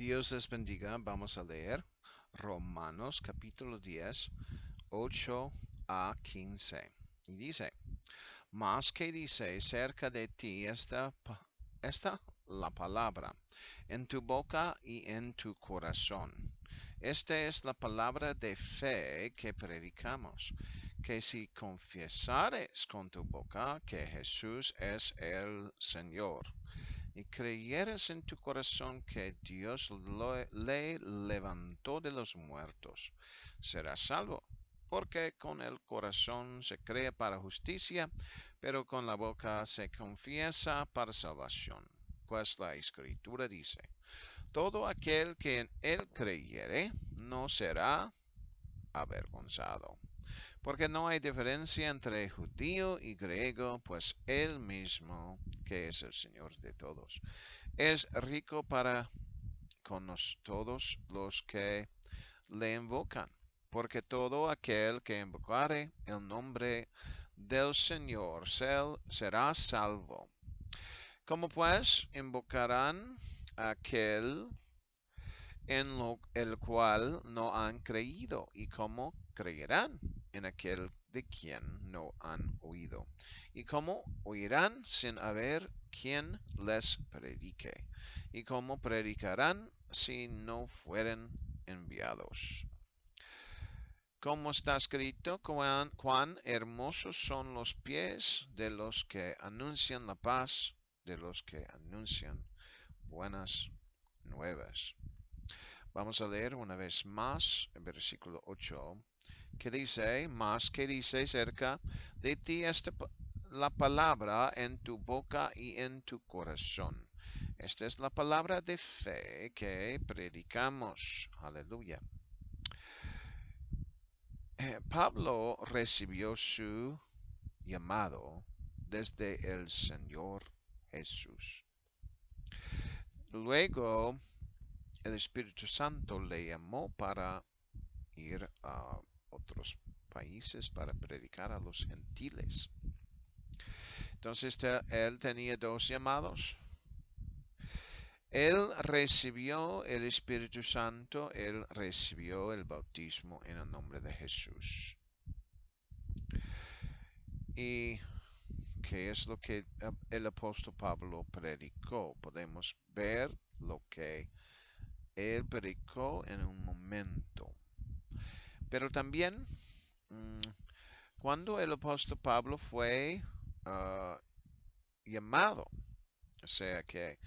Dios les bendiga. Vamos a leer Romanos capítulo 10, 8 a 15. Y dice, más que dice cerca de ti esta la palabra, en tu boca y en tu corazón. Esta es la palabra de fe que predicamos, que si confiesares con tu boca que Jesús es el Señor, y creyeres en tu corazón que Dios le levantó de los muertos, serás salvo. Porque con el corazón se cree para justicia, pero con la boca se confiesa para salvación. Pues la Escritura dice, todo aquel que en él creyere no será avergonzado. Porque no hay diferencia entre judío y griego, pues él mismo, que es el Señor de todos, es rico para con todos los que le invocan. Porque todo aquel que invocare el nombre del Señor será salvo. ¿Cómo pues invocarán a aquel en el cual no han creído? ¿Y cómo creerán en aquel de quien no han oído? ¿Y cómo oirán sin haber quien les predique? ¿Y cómo predicarán si no fueren enviados? Como está escrito, cuán hermosos son los pies de los que anuncian la paz, de los que anuncian buenas nuevas. Vamos a leer una vez más el versículo 8, que dice, más que dice cerca de ti la palabra en tu boca y en tu corazón. Esta es la palabra de fe que predicamos. Aleluya. Pablo recibió su llamado desde el Señor Jesús. Luego el Espíritu Santo le llamó para ir a otros países para predicar a los gentiles. Entonces él tenía dos llamados. Él recibió el Espíritu Santo, él recibió el bautismo en el nombre de Jesús. ¿Y qué es lo que el apóstol Pablo predicó? Podemos ver lo que él predicó en un momento. Pero también, cuando el apóstol Pablo fue llamado, o sea que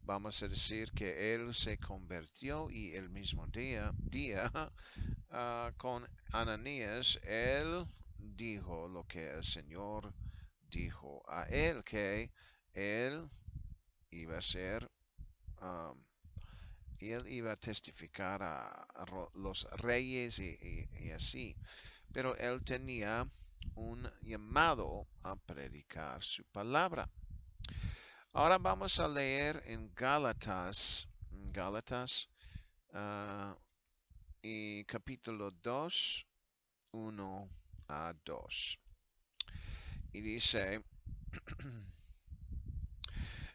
vamos a decir que él se convirtió y el mismo día con Ananías, él dijo lo que el Señor dijo a él, que él iba a ser, um, él iba a testificar a los reyes y así, pero él tenía un llamado a predicar su palabra. Ahora vamos a leer en Gálatas uh, y capítulo 2, 1 a 2. Y dice,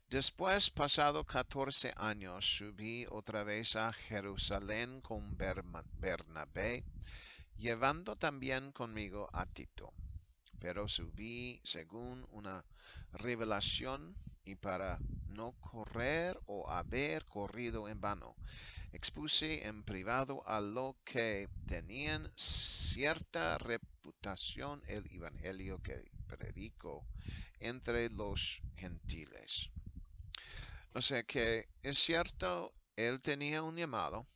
después, pasado 14 años, subí otra vez a Jerusalén con Bernabé, llevando también conmigo a Tito. Pero subí según una revelación y para no correr o haber corrido en vano, expuse en privado a lo que tenían cierta reputación el evangelio que predico entre los gentiles. O sea que es cierto, él tenía un llamado,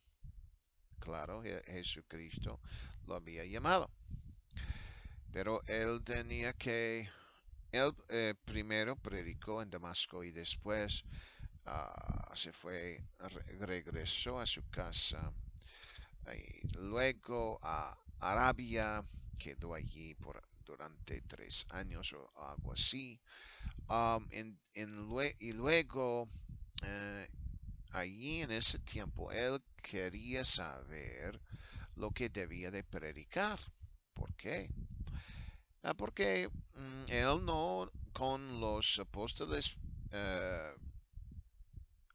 claro, Jesucristo lo había llamado, pero él primero predicó en Damasco y después se fue, regresó a su casa y luego a Arabia, quedó allí durante 3 años o algo así. Y luego, eh, allí en ese tiempo, él quería saber lo que debía de predicar. ¿Por qué? Porque él no con los apóstoles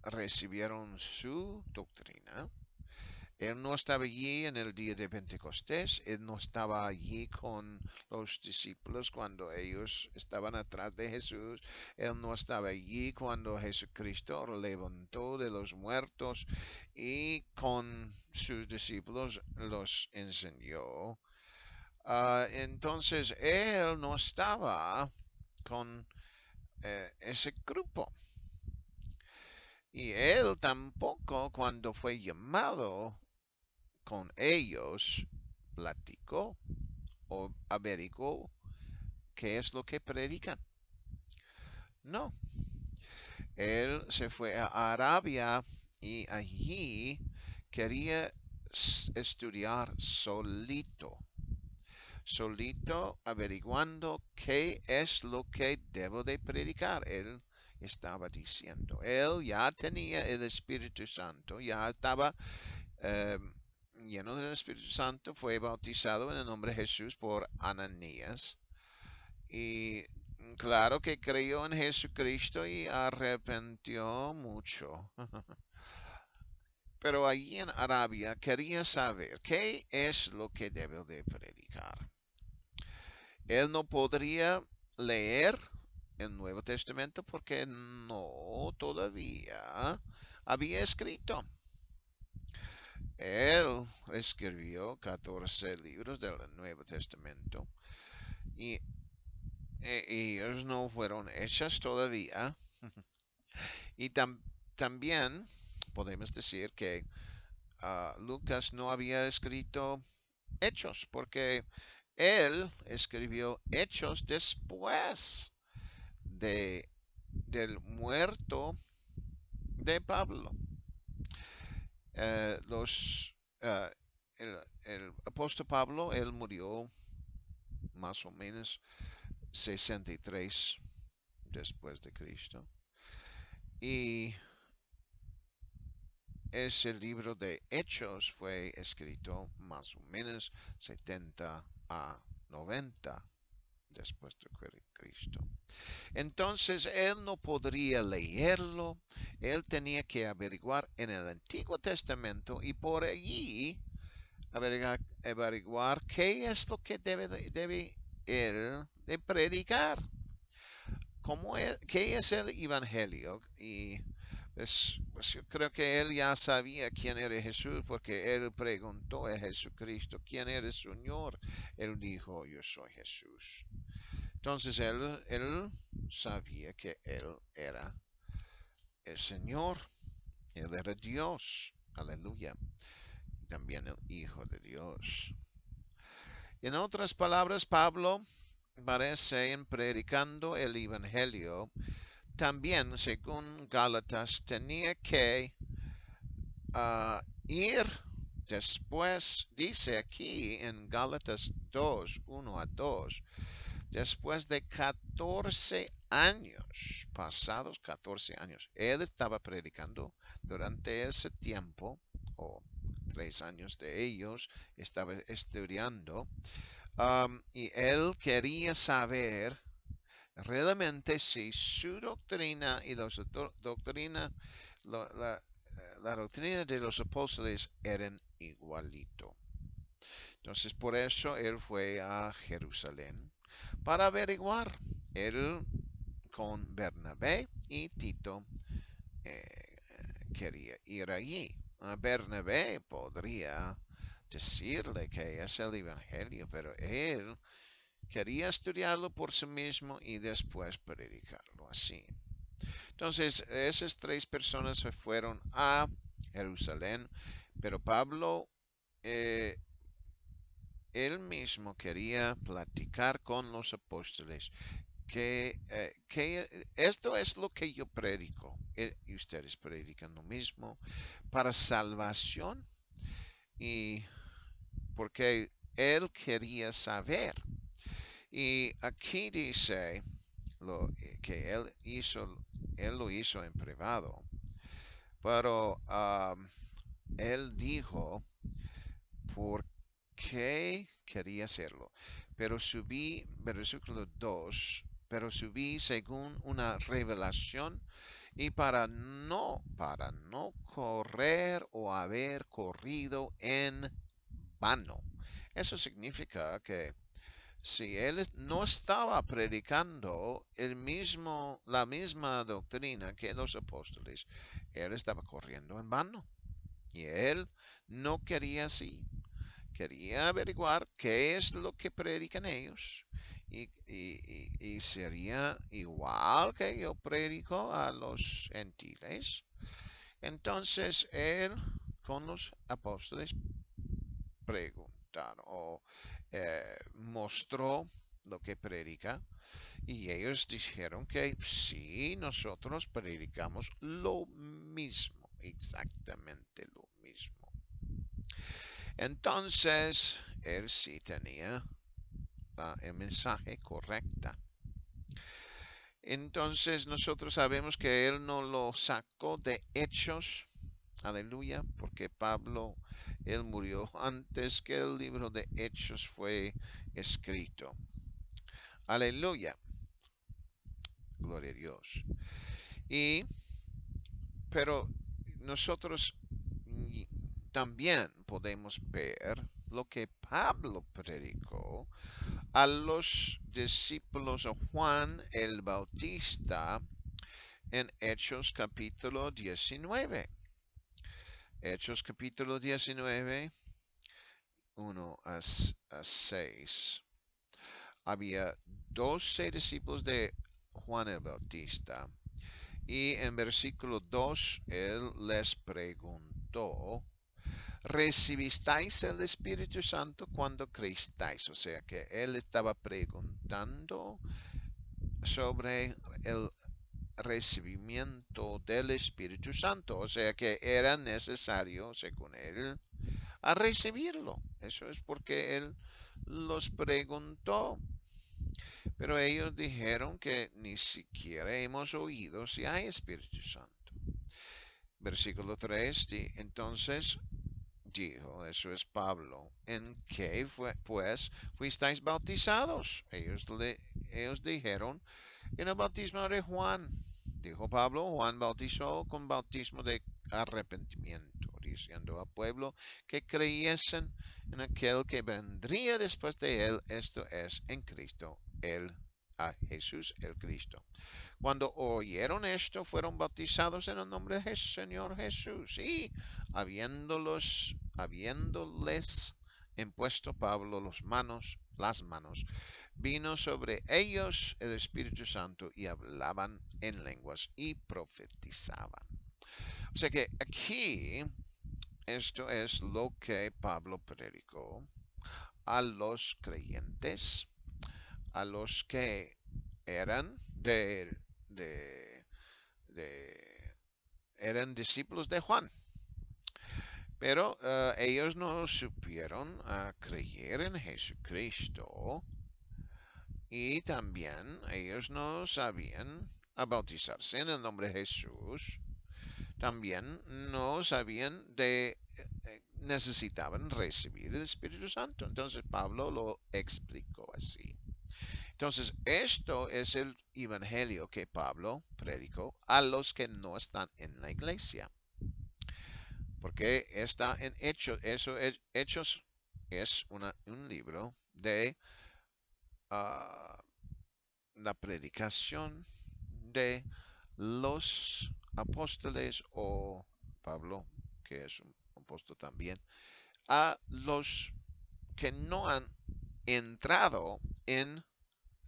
recibieron su doctrina. Él no estaba allí en el día de Pentecostés, él no estaba allí con los discípulos cuando ellos estaban atrás de Jesús, él no estaba allí cuando Jesucristo lo levantó de los muertos y con sus discípulos los enseñó. Entonces él no estaba con ese grupo. Y él tampoco, cuando fue llamado con ellos, platicó o averiguó qué es lo que predican. No, él se fue a Arabia y allí quería estudiar solito averiguando qué es lo que debo de predicar. Él estaba diciendo, él ya tenía el Espíritu Santo, ya estaba eh, lleno del Espíritu Santo, fue bautizado en el nombre de Jesús por Ananías. Y claro que creyó en Jesucristo y arrepintió mucho. Pero allí en Arabia quería saber qué es lo que debe de predicar. Él no podría leer el Nuevo Testamento porque no todavía había escrito. Él escribió 14 libros del Nuevo Testamento y ellos no fueron hechos todavía. Y también podemos decir que Lucas no había escrito Hechos porque él escribió Hechos después de, del muerto de Pablo. Eh, los, uh, el apóstol Pablo, él murió más o menos 63 después de Cristo. Y ese libro de Hechos fue escrito más o menos 70 a 90 después de Cristo. Entonces él no podría leerlo, él tenía que averiguar en el Antiguo Testamento y por allí averiguar qué es lo que debe él de predicar. ¿Qué es el Evangelio? Y pues yo creo que él ya sabía quién era Jesús porque él preguntó a Jesucristo, ¿quién eres, Señor? Él dijo, yo soy Jesús. Entonces él sabía que él era el Señor, él era Dios, aleluya, y también el Hijo de Dios. En otras palabras, Pablo parece en predicando el Evangelio, también según Gálatas tenía que ir después, dice aquí en Gálatas 2, 1 a 2, después de 14 años, pasados 14 años, él estaba predicando durante ese tiempo, o 3 años de ellos, estaba estudiando, y él quería saber realmente si su doctrina y la doctrina de los apóstoles eran igualito. Entonces por eso él fue a Jerusalén para averiguar. Él con Bernabé y Tito quería ir allí. Bernabé podría decirle que es el Evangelio, pero él quería estudiarlo por sí mismo y después predicarlo así. Entonces, esas 3 personas se fueron a Jerusalén, pero Pablo, eh, él mismo quería platicar con los apóstoles, que esto es lo que yo predico, y ustedes predican lo mismo, para salvación, y porque él quería saber. Y aquí dice que él lo hizo en privado, pero él dijo por qué quería hacerlo. Pero subí, versículo 2, pero subí según una revelación y para no correr o haber corrido en vano. Eso significa que si él no estaba predicando la misma doctrina que los apóstoles, él estaba corriendo en vano. Y él no quería así. Quería averiguar qué es lo que predican ellos. Y sería igual que yo predico a los gentiles. Entonces él con los apóstoles preguntaron o mostró lo que predica. Y ellos dijeron que sí, nosotros predicamos lo mismo, exactamente lo mismo. Entonces, él sí tenía el mensaje correcta. Entonces nosotros sabemos que él no lo sacó de Hechos, aleluya, porque Pablo, él murió antes que el libro de Hechos fue escrito. Aleluya, gloria a Dios. Pero nosotros también podemos ver lo que Pablo predicó a los discípulos de Juan el Bautista en Hechos capítulo 19. Hechos capítulo 19, 1 a 6. Había 12 discípulos de Juan el Bautista. Y en versículo 2, él les preguntó, ¿recibisteis el Espíritu Santo cuando creísteis? O sea que él estaba preguntando sobre el recibimiento del Espíritu Santo. O sea que era necesario, según él, a recibirlo. Eso es porque él los preguntó. Pero ellos dijeron que ni siquiera hemos oído si hay Espíritu Santo. Versículo 3, entonces dijo, eso es Pablo, ¿en qué pues fuisteis bautizados? Ellos dijeron, en el bautismo de Juan. Dijo Pablo, Juan bautizó con bautismo de arrepentimiento, diciendo al pueblo que creyesen en aquel que vendría después de él, esto es, en Cristo, a Jesús el Cristo. Cuando oyeron esto, fueron bautizados en el nombre del Señor Jesús. Y habiéndoles impuesto Pablo las manos, vino sobre ellos el Espíritu Santo y hablaban en lenguas y profetizaban. O sea que aquí esto es lo que Pablo predicó a los creyentes, a los que eran de, eran discípulos de Juan. Pero ellos no supieron creer en Jesucristo y también ellos no sabían bautizarse en el nombre de Jesús. También no sabían necesitaban recibir el Espíritu Santo. Entonces Pablo lo explicó así. Entonces, esto es el evangelio que Pablo predicó a los que no están en la iglesia. Porque está en Hechos. Hechos es un libro de uh, la predicación de los apóstoles o Pablo, que es un apóstol también, a los que no han entrado en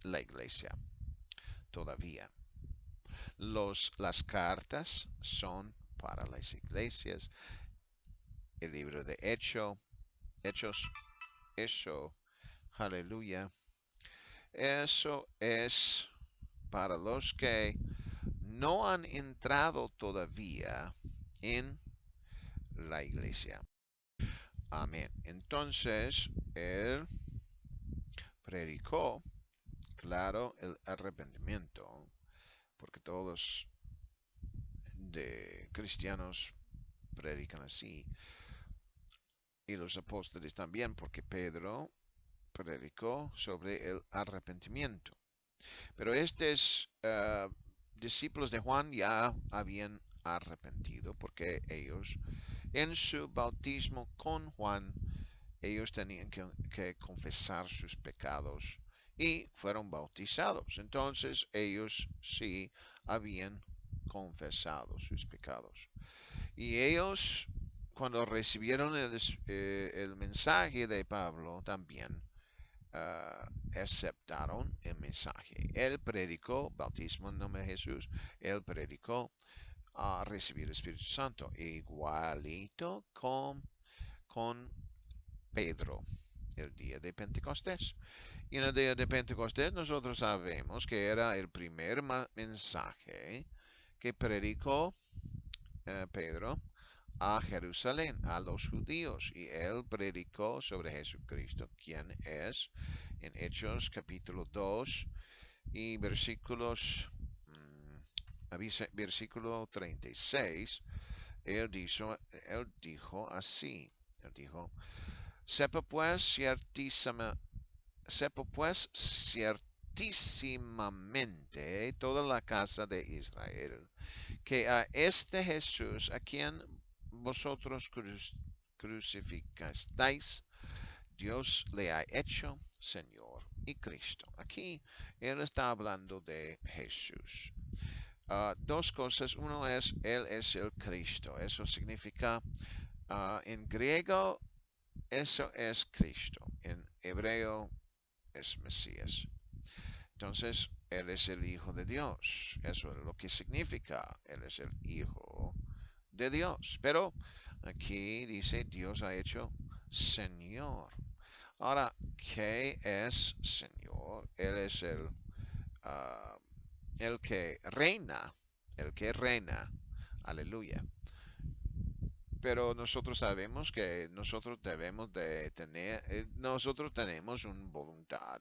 la iglesia todavía. Las cartas son para las iglesias. El libro de Hechos, eso, aleluya. Eso es para los que no han entrado todavía en la iglesia. Amén. Entonces, él predicó, claro, el arrepentimiento, porque todos de cristianos predican así, y los apóstoles también, porque Pedro predicó sobre el arrepentimiento. Pero este es discípulos de Juan ya habían arrepentido porque ellos en su bautismo con Juan, ellos tenían que confesar sus pecados y fueron bautizados. Entonces ellos sí habían confesado sus pecados. Y ellos, cuando recibieron el mensaje de Pablo, también aceptaron el mensaje. Él predicó bautismo en nombre de Jesús. Él predicó a recibir el Espíritu Santo. Igualito con Pedro el día de Pentecostés. Y en el día de Pentecostés nosotros sabemos que era el primer mensaje que predicó Pedro a Jerusalén, a los judíos, y él predicó sobre Jesucristo, quien es, en Hechos capítulo 2 y versículo 36, él dijo así, él dijo, sepa pues ciertísimamente toda la casa de Israel que a este Jesús, a quien vosotros crucificasteis, Dios le ha hecho Señor y Cristo. Aquí él está hablando de Jesús. Dos cosas. Uno es, él es el Cristo. Eso significa, en griego, eso es Cristo. En hebreo es Mesías. Entonces, Él es el Hijo de Dios. Eso es lo que significa. Él es el Hijo de Dios. Pero aquí dice Dios ha hecho Señor. Ahora, ¿qué es Señor? Él es el que reina. El que reina. Aleluya. Pero nosotros sabemos que nosotros debemos de tener, nosotros tenemos una voluntad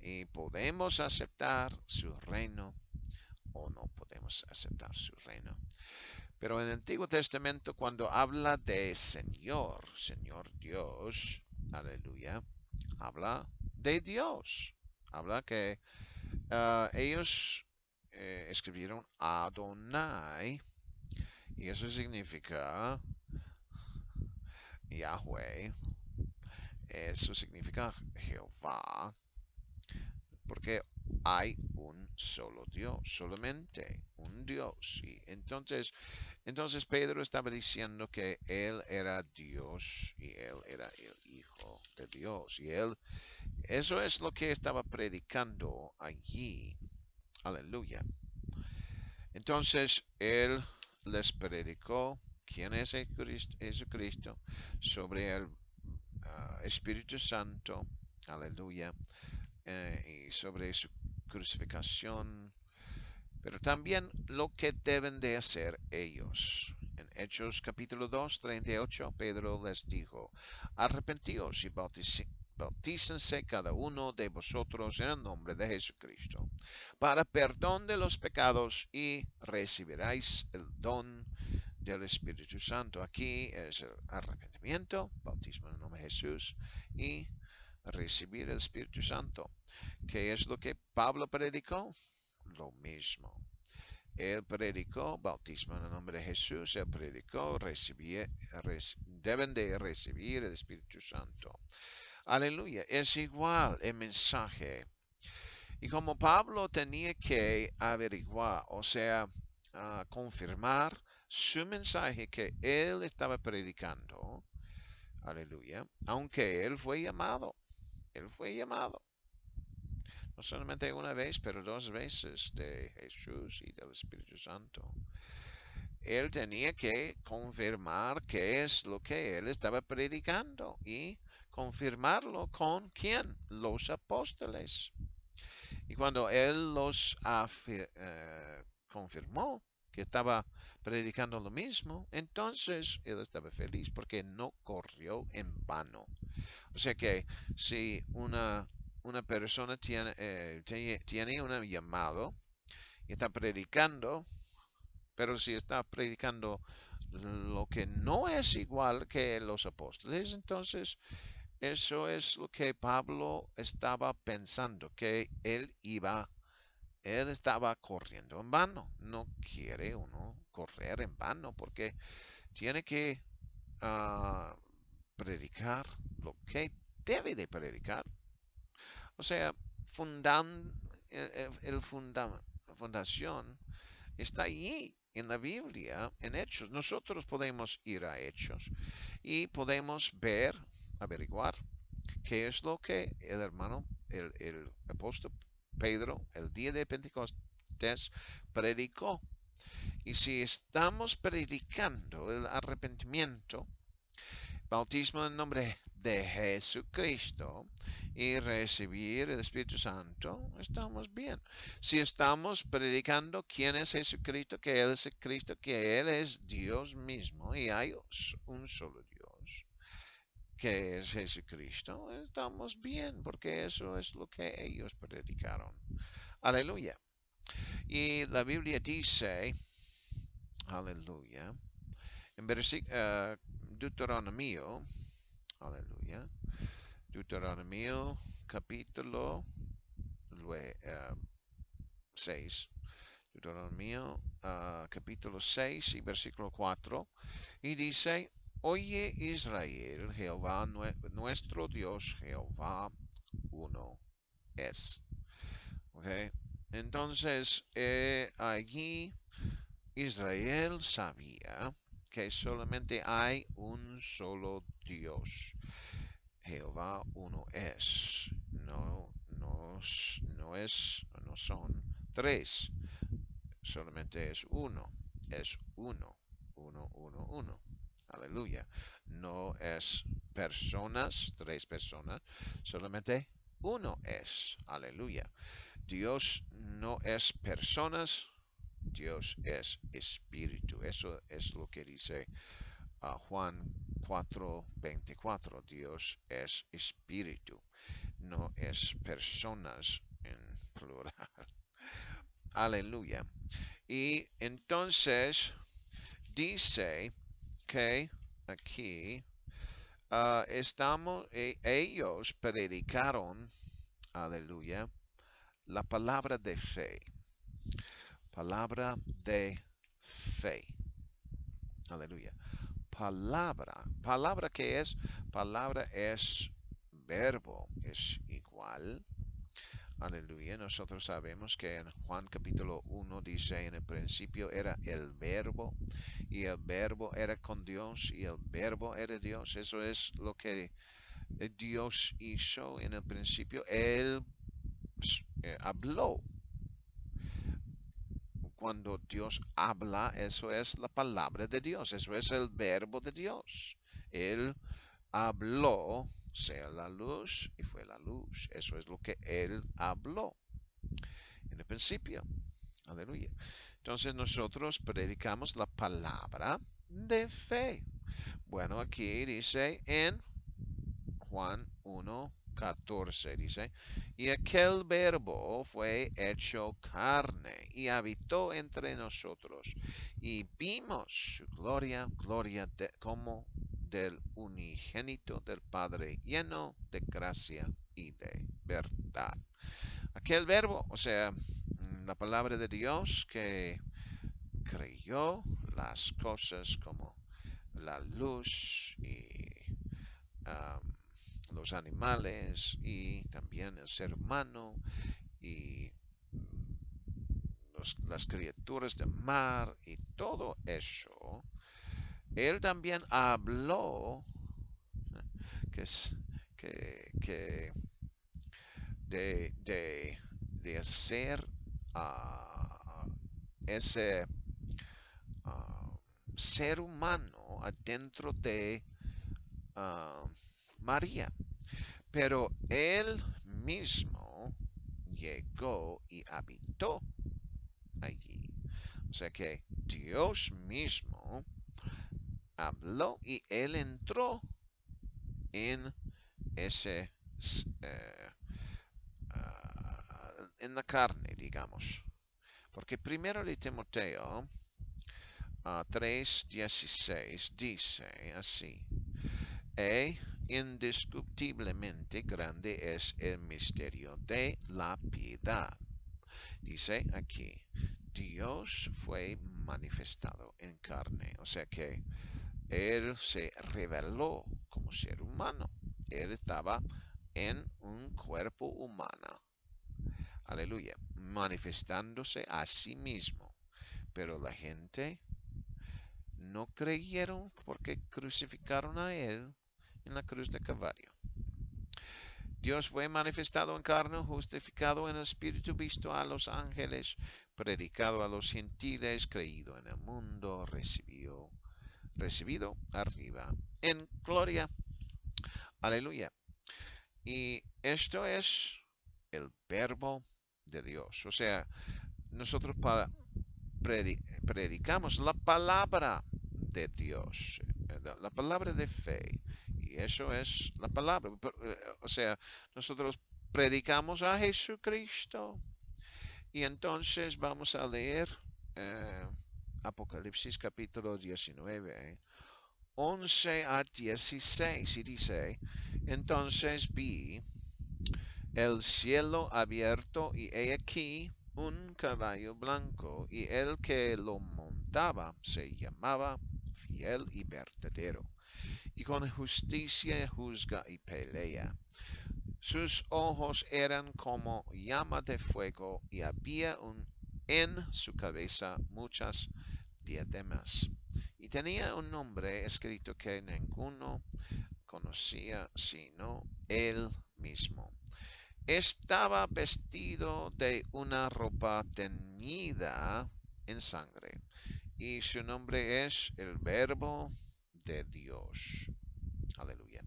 y podemos aceptar su reino o no podemos aceptar su reino. Pero en el Antiguo Testamento, cuando habla de Señor, Señor Dios, aleluya, habla de Dios. Habla que ellos escribieron Adonai y eso significa Yahweh. Eso significa Jehová, porque hay un solo Dios, solamente un Dios. Y entonces Pedro estaba diciendo que él era Dios y él era el Hijo de Dios. Y eso es lo que estaba predicando allí. Aleluya. Entonces él les predicó quién es Jesucristo, sobre el Espíritu Santo. Aleluya. Y sobre su crucificación, pero también lo que deben de hacer ellos. En Hechos capítulo 2, 38, Pedro les dijo, arrepentíos y bautícense cada uno de vosotros en el nombre de Jesucristo, para perdón de los pecados y recibiréis el don del Espíritu Santo. Aquí es el arrepentimiento, bautismo en el nombre de Jesús y recibir el Espíritu Santo. ¿Qué es lo que Pablo predicó? Lo mismo. Él predicó bautismo en el nombre de Jesús. Él predicó deben de recibir el Espíritu Santo. Aleluya. Es igual el mensaje. Y como Pablo tenía que averiguar, o sea, confirmar su mensaje que él estaba predicando. Aleluya. Aunque él fue llamado. Él fue llamado. No solamente una vez, pero dos veces de Jesús y del Espíritu Santo. Él tenía que confirmar qué es lo que él estaba predicando y confirmarlo con quién, los apóstoles. Y cuando él los confirmó que estaba predicando lo mismo, entonces él estaba feliz porque no corrió en vano. O sea que si una persona tiene un llamado y está predicando, pero si está predicando lo que no es igual que los apóstoles, entonces eso es lo que Pablo estaba pensando, que él iba él estaba corriendo en vano. No quiere uno correr en vano porque tiene que ah, predicar lo que debe de predicar. O sea, fundan, fundación está allí en la Biblia, en Hechos. Nosotros podemos ir a Hechos y podemos ver, averiguar qué es lo que el hermano, el apóstol Pedro, el día de Pentecostés, predicó. Y si estamos predicando el arrepentimiento, bautismo en nombre de Jesucristo y recibir el Espíritu Santo, estamos bien. Si estamos predicando quién es Jesucristo, que Él es Cristo, que Él es Dios mismo y hay un solo Dios, que es Jesucristo, estamos bien, porque eso es lo que ellos predicaron. Aleluya. Y la Biblia dice, aleluya, en Deuteronomio, aleluya, Deuteronomio capítulo 6. Deuteronomio capítulo 6 y versículo 4. Y dice, oye Israel, Jehová nuestro Dios, Jehová uno es. Okay. Entonces, allí Israel sabía que solamente hay un solo Dios. Jehová uno es. No son tres. Solamente es uno. Es uno. Uno, uno, uno. Aleluya. No es personas, tres personas. Solamente uno es. Aleluya. Dios no es personas. Dios es espíritu. Eso es lo que dice Juan 4:24. Dios es espíritu, no es personas en plural. Aleluya. Y entonces dice que aquí ellos predicaron, aleluya, la palabra de fe. Palabra de fe. Aleluya. Palabra. Palabra que es, palabra es verbo, es igual. Aleluya. Nosotros sabemos que en Juan capítulo 1 dice, en el principio era el verbo y el verbo era con Dios y el verbo era Dios. Eso es lo que Dios hizo en el principio. Él habló. Cuando Dios habla, eso es la palabra de Dios, eso es el verbo de Dios. Él habló, sea la luz, y fue la luz. Eso es lo que Él habló en el principio. Aleluya. Entonces nosotros predicamos la palabra de fe. Bueno, aquí dice en Juan 1:14 dice, y aquel verbo fue hecho carne y habitó entre nosotros y vimos su gloria, gloria como del unigénito del Padre, lleno de gracia y de verdad. Aquel verbo, o sea, la palabra de Dios que creyó las cosas como la luz y um, los animales y también el ser humano y las criaturas del mar y todo eso. Él también habló que, que de hacer ese uh, ser humano adentro de uh, María. Pero él mismo llegó y habitó allí. O sea que Dios mismo habló y él entró en ese, en la carne, digamos. Porque primero de Timoteo 3:16 dice así, indiscutiblemente grande es el misterio de la piedad. Dice aquí, Dios fue manifestado en carne. O sea que Él se reveló como ser humano. Él estaba en un cuerpo humano. Aleluya. Manifestándose a sí mismo. Pero la gente no creyeron porque crucificaron a Él en la cruz de Calvario. Dios fue manifestado en carne, justificado en el Espíritu, visto a los ángeles, predicado a los gentiles, creído en el mundo, recibido arriba en gloria. Aleluya. Y esto es el verbo de Dios. O sea, nosotros predicamos la palabra de Dios, la palabra de fe. Y eso es la palabra. O sea, nosotros predicamos a Jesucristo. Y entonces vamos a leer eh, Apocalipsis capítulo 19, 11 a 16. Y dice, entonces vi el cielo abierto y he aquí un caballo blanco, y el que lo montaba se llamaba Fiel y Verdadero, y con justicia juzga y pelea. Sus ojos eran como llama de fuego, y había en su cabeza muchas diademas. Y tenía un nombre escrito que ninguno conocía sino él mismo. Estaba vestido de una ropa teñida en sangre, y su nombre es el Verbo de Dios. Aleluya.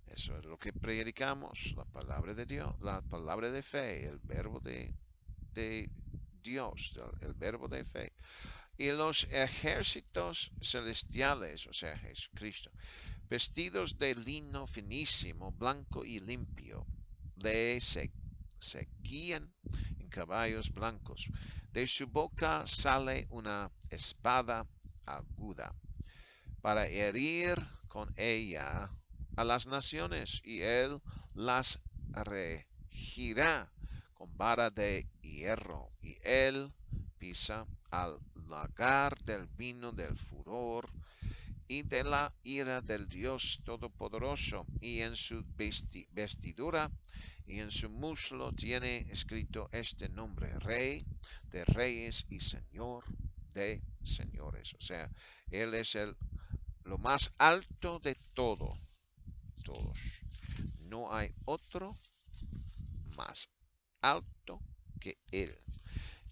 Eso es lo que predicamos, la palabra de Dios, la palabra de fe, el verbo de Dios, el verbo de fe. Y los ejércitos celestiales, o sea, Jesucristo, vestidos de lino finísimo, blanco y limpio, le seguían en caballos blancos. De su boca sale una espada aguda para herir con ella a las naciones, y él las regirá con vara de hierro, y él pisa al lagar del vino del furor y de la ira del Dios Todopoderoso, y en su vestidura y en su muslo tiene escrito este nombre: Rey de Reyes y Señor de Señores. O sea, él es lo más alto de todos. No hay otro más alto que él.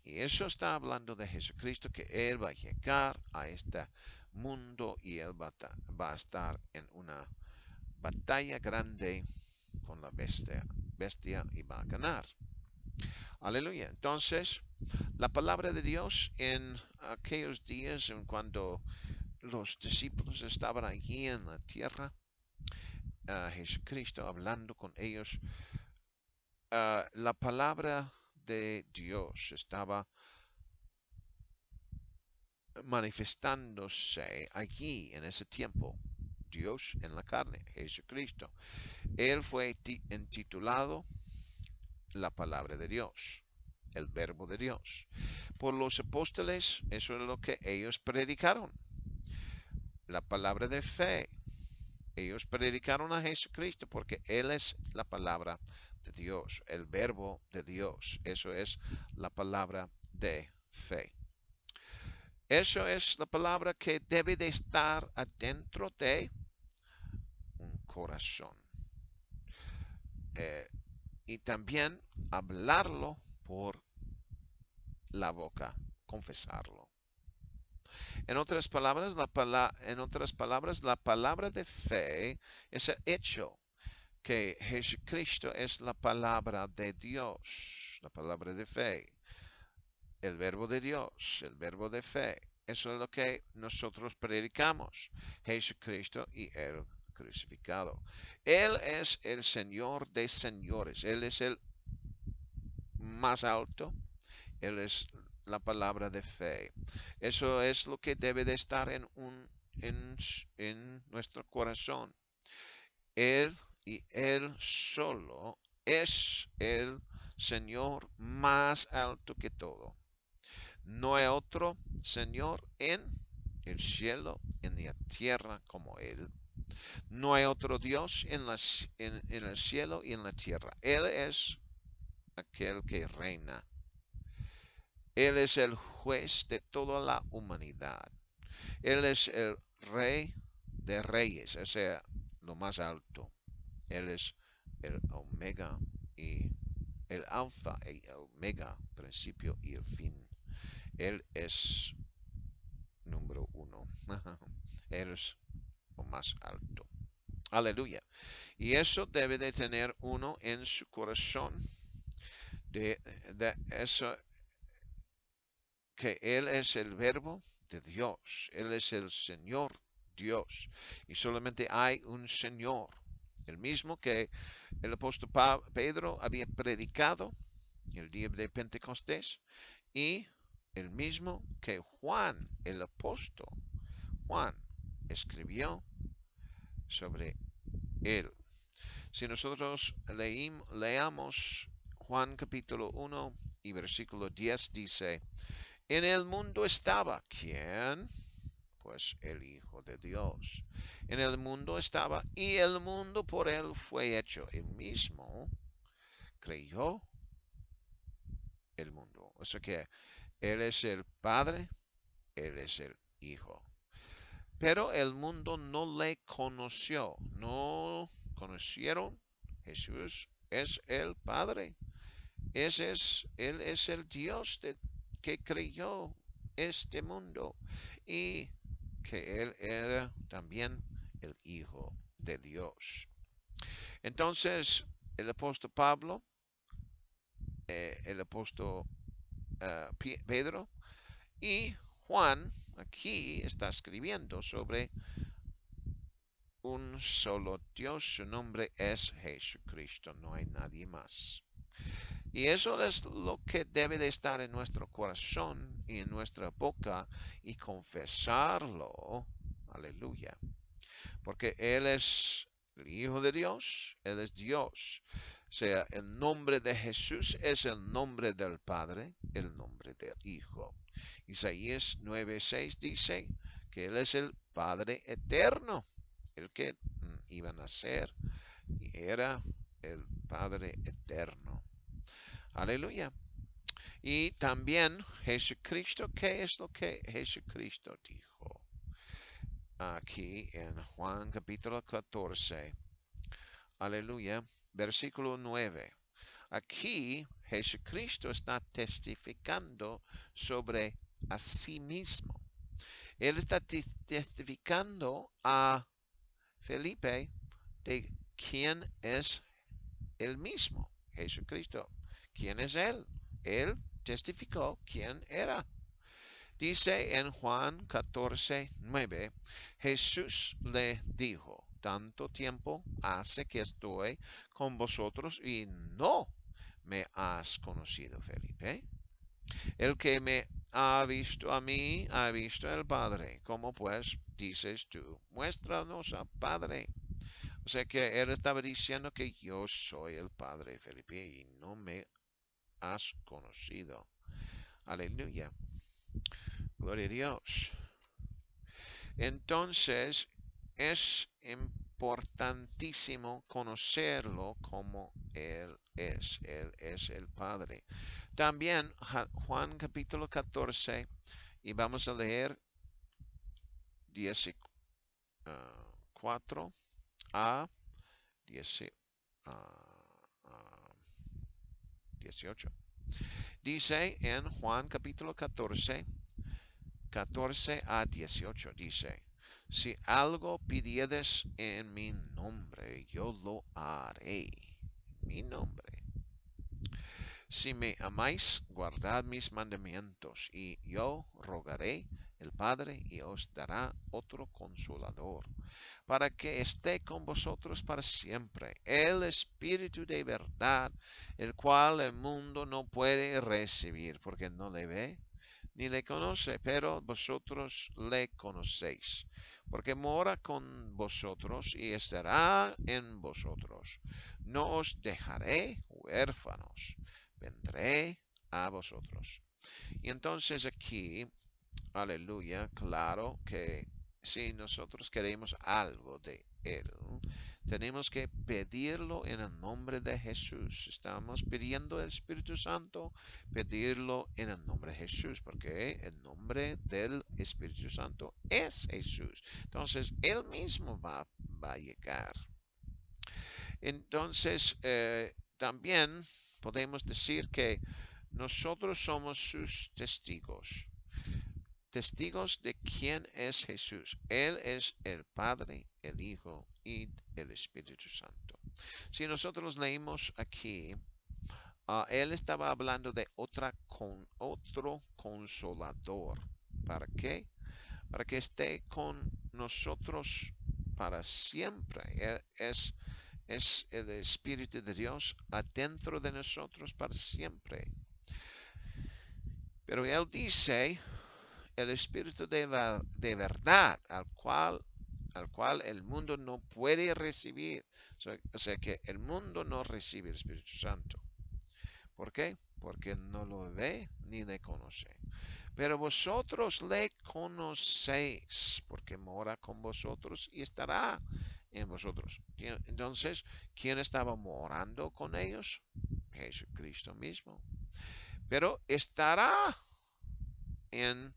Y eso está hablando de Jesucristo, que él va a llegar a este mundo y él va a estar en una batalla grande con la bestia y va a ganar. Aleluya. Entonces, la palabra de Dios en aquellos días, en cuando los discípulos estaban allí en la tierra, Jesucristo hablando con ellos, la palabra de Dios estaba manifestándose allí en ese tiempo. Dios en la carne, Jesucristo. Él fue intitulado la palabra de Dios, el verbo de Dios. Por los apóstoles, eso es lo que ellos predicaron. La palabra de fe. Ellos predicaron a Jesucristo porque Él es la palabra de Dios, el verbo de Dios. Eso es la palabra de fe. Eso es la palabra que debe de estar adentro de un corazón. Y también hablarlo por la boca, confesarlo. En otras palabras, la palabra de fe es el hecho que Jesucristo es la palabra de Dios, la palabra de fe, el verbo de Dios, el verbo de fe. Eso es lo que nosotros predicamos, Jesucristo y el crucificado. Él es el Señor de señores, Él es el más alto, Él es la palabra de fe. Eso es lo que debe de estar en nuestro corazón. Él y Él solo es el Señor más alto que todo. No hay otro Señor en el cielo, en la tierra como Él. No hay otro Dios en el cielo y en la tierra. Él es aquel que reina. Él es el juez de toda la humanidad. Él es el rey de reyes, o sea, lo más alto. Él es el omega y el alfa y el omega, principio y el fin. Él es número uno. Él es lo más alto. Aleluya. Y eso debe de tener uno en su corazón. De eso que Él es el verbo de Dios. Él es el Señor Dios. Y solamente hay un Señor. El mismo que el apóstol Pedro había predicado el día de Pentecostés. Y el mismo que Juan, el apóstol Juan, escribió sobre él. Si nosotros leamos Juan capítulo 1 y versículo 10 dice, en el mundo estaba, ¿quién? Pues el Hijo de Dios. En el mundo estaba y el mundo por él fue hecho. El mismo creyó el mundo. O sea que Él es el Padre, Él es el Hijo. Pero el mundo no le conoció. No conocieron. Jesús es el Padre. Él es el Dios que creyó este mundo y que Él era también el Hijo de Dios. Entonces, el apóstol Pablo, el apóstol Pedro y Juan aquí está escribiendo sobre un solo Dios. Su nombre es Jesucristo, no hay nadie más. Y eso es lo que debe de estar en nuestro corazón y en nuestra boca y confesarlo. Aleluya. Porque Él es el Hijo de Dios, Él es Dios. O sea, el nombre de Jesús es el nombre del Padre, el nombre del Hijo. Isaías 9:6 dice que Él es el Padre eterno, el que iba a nacer y era el Padre eterno. Aleluya. Y también Jesucristo, ¿qué es lo que Jesucristo dijo? Aquí en Juan capítulo 14. Aleluya. Versículo 9. Aquí Jesucristo está testificando sobre a sí mismo. Él está testificando a Felipe de quién es él mismo, Jesucristo. ¿Quién es él? Él testificó quién era. Dice en Juan 14:9, Jesús le dijo, tanto tiempo hace que estoy con vosotros y no me has conocido, Felipe. El que me ha visto a mí, ha visto al Padre. ¿Cómo pues dices tú? Muéstranos al Padre. O sea que él estaba diciendo que yo soy el Padre, Felipe, y no me has conocido. Aleluya. Gloria a Dios. Entonces, es importantísimo conocerlo como Él es. Él es el Padre. También Juan capítulo 14, y vamos a leer 14 a 18. Dice en Juan capítulo 14, 14 a 18, dice, si algo pidieres en mi nombre, yo lo haré. Mi nombre. Si me amáis, guardad mis mandamientos, y yo rogaré el Padre y os dará otro consolador, para que esté con vosotros para siempre, el Espíritu de verdad, el cual el mundo no puede recibir, porque no le ve ni le conoce, pero vosotros le conocéis, porque mora con vosotros y estará en vosotros. No os dejaré huérfanos, vendré a vosotros. Y entonces aquí, aleluya, claro que si nosotros queremos algo de Él, tenemos que pedirlo en el nombre de Jesús. Estamos pidiendo el Espíritu Santo, pedirlo en el nombre de Jesús, porque el nombre del Espíritu Santo es Jesús. Entonces, Él mismo va a llegar. Entonces, también podemos decir que nosotros somos sus testigos. Testigos de quién es Jesús. Él es el Padre, el Hijo y el Espíritu Santo. Si nosotros leímos aquí, él estaba hablando de otro consolador. ¿Para qué? Para que esté con nosotros para siempre. Es el Espíritu de Dios adentro de nosotros para siempre. Pero él dice, el Espíritu de verdad, al cual el mundo no puede recibir. O sea que el mundo no recibe el Espíritu Santo. ¿Por qué? Porque no lo ve ni le conoce. Pero vosotros le conocéis, porque mora con vosotros y estará en vosotros. Entonces, ¿quién estaba morando con ellos? Jesucristo mismo. Pero estará en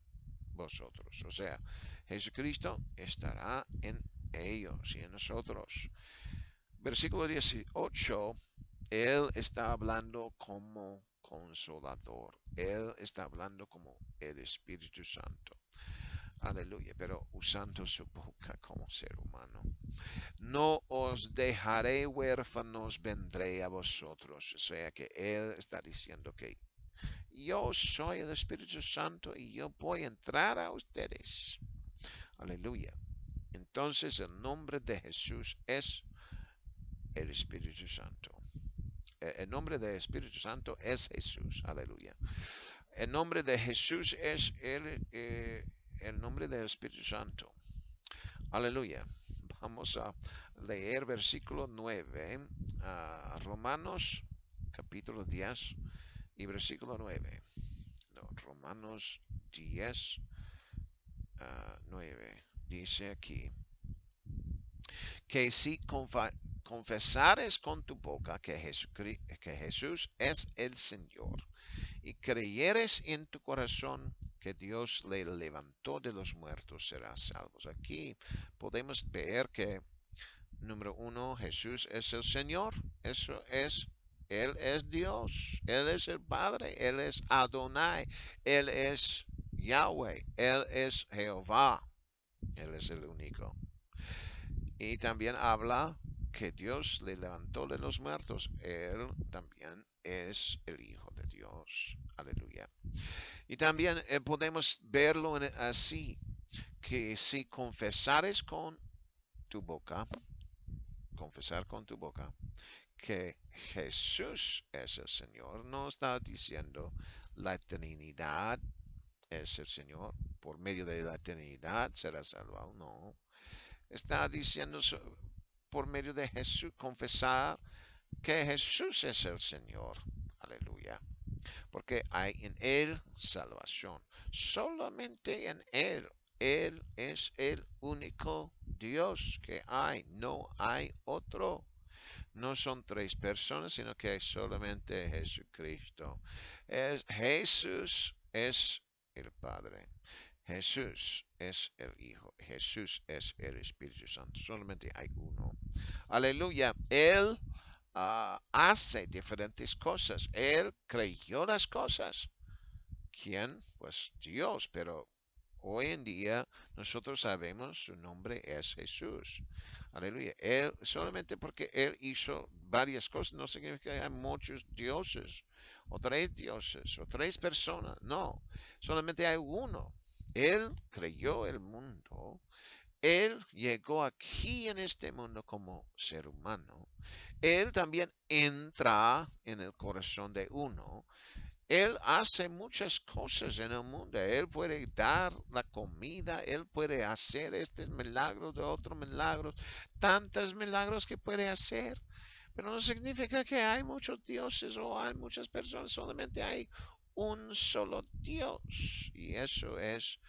vosotros. O sea, Jesucristo estará en ellos y en nosotros. Versículo 18, Él está hablando como consolador. Él está hablando como el Espíritu Santo. Aleluya, pero usando su boca como ser humano. No os dejaré huérfanos, vendré a vosotros. O sea que Él está diciendo que yo soy el Espíritu Santo y yo voy a entrar a ustedes. Aleluya. Entonces el nombre de Jesús es el Espíritu Santo. El nombre del Espíritu Santo es Jesús. Aleluya. El nombre de Jesús es el nombre del Espíritu Santo. Aleluya. Vamos a leer versículo 9. Romanos capítulo 10 y versículo 9. No, Romanos 10, 9. Dice aquí que si confesares con tu boca que Jesús es el Señor y creyeres en tu corazón que Dios le levantó de los muertos, serás salvos. Aquí podemos ver que, número uno, Jesús es el Señor. Eso es, Él es Dios. Él es el Padre. Él es Adonai. Él es Yahweh. Él es Jehová. Él es el único. Y también habla que Dios le levantó de los muertos. Él también es el Hijo de Dios. Aleluya. Y también podemos verlo así, que si confesares con tu boca, confesar con tu boca, que Jesús es el Señor, no está diciendo la Trinidad es el Señor, por medio de la Trinidad será salvado, no. Está diciendo por medio de Jesús, confesar que Jesús es el Señor. Aleluya. Porque hay en Él salvación. Solamente en Él. Él es el único Dios que hay. No hay otro. No son tres personas, sino que es solamente Jesucristo. Jesús es el Padre. Jesús es el Hijo. Jesús es el Espíritu Santo. Solamente hay uno. Aleluya. Él hace diferentes cosas. Él creyó las cosas. ¿Quién? Pues Dios. Pero hoy en día nosotros sabemos su nombre es Jesús. Aleluya. Él, solamente porque Él hizo varias cosas, no significa que hay muchos dioses, o tres dioses, o tres personas. No, solamente hay uno. Él creyó el mundo. Él llegó aquí en este mundo como ser humano. Él también entra en el corazón de uno. Él hace muchas cosas en el mundo. Él puede dar la comida. Él puede hacer este milagro de otro milagro. Tantos milagros que puede hacer. Pero no significa que hay muchos dioses o hay muchas personas, solamente hay un solo Dios. Y eso es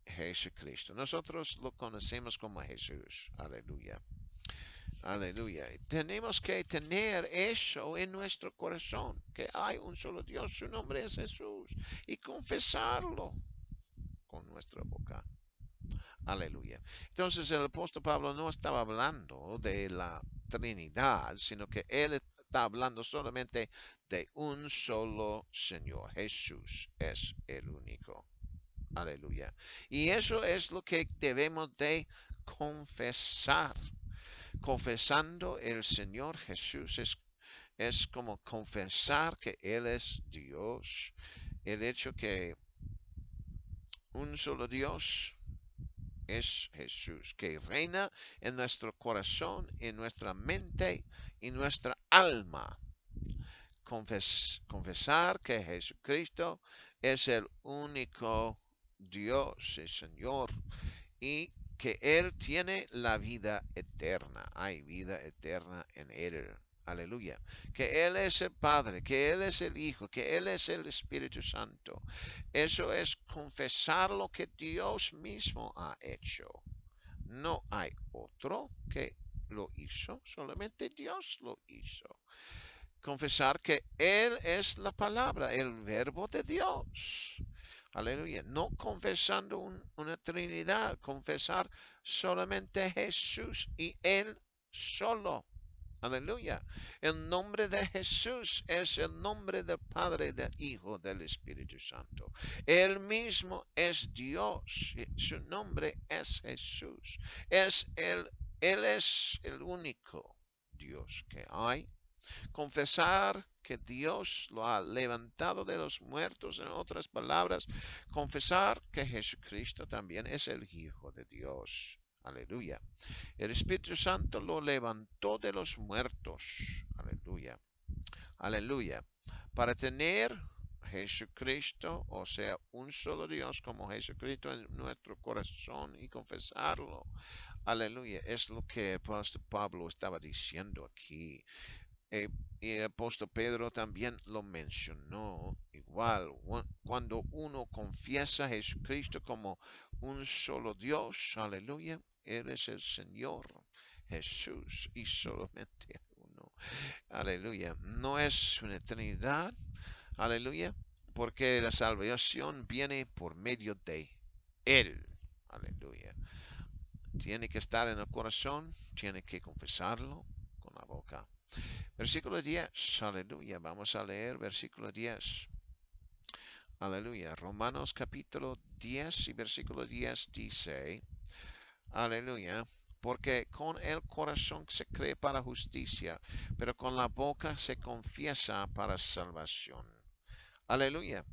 Jesucristo. Nosotros lo conocemos como Jesús. Aleluya. Aleluya. Tenemos que tener eso en nuestro corazón, que hay un solo Dios, su nombre es Jesús, y confesarlo con nuestra boca. Aleluya. Entonces el apóstol Pablo no estaba hablando de la Trinidad, sino que él está hablando solamente de un solo Señor. Jesús es el único. Aleluya. Y eso es lo que debemos de confesar. Confesando el Señor Jesús es como confesar que Él es Dios. El hecho que un solo Dios es Jesús, que reina en nuestro corazón, en nuestra mente y nuestra alma. Confesar que Jesucristo es el único Dios, el Señor, y que Él tiene la vida eterna. Hay vida eterna en Él. Aleluya. Que Él es el Padre, que Él es el Hijo, que Él es el Espíritu Santo. Eso es confesar lo que Dios mismo ha hecho. No hay otro que lo hizo, solamente Dios lo hizo. Confesar que Él es la palabra, el verbo de Dios. Aleluya. No confesando una Trinidad, confesar solamente Jesús y Él solo. Aleluya. El nombre de Jesús es el nombre del Padre, del Hijo, del Espíritu Santo. Él mismo es Dios. Su nombre es Jesús. Él es el único Dios que hay. Confesar que Dios lo ha levantado de los muertos, en otras palabras, confesar que Jesucristo también es el Hijo de Dios. Aleluya. El Espíritu Santo lo levantó de los muertos. Aleluya. Aleluya. Para tener Jesucristo, o sea, un solo Dios como Jesucristo en nuestro corazón y confesarlo. Aleluya. Es lo que el apóstol Pablo estaba diciendo aquí. Y el apóstol Pedro también lo mencionó igual. Cuando uno confiesa a Jesucristo como un solo Dios, aleluya, Él es el Señor Jesús y solamente uno. Aleluya. No es una Trinidad, aleluya, porque la salvación viene por medio de Él. Aleluya. Tiene que estar en el corazón, tiene que confesarlo con la boca. Versículo 10, aleluya. Vamos a leer versículo 10. Aleluya. Romanos capítulo 10 y versículo 10 dice, aleluya. Porque con el corazón se cree para justicia, pero con la boca se confiesa para salvación. Aleluya.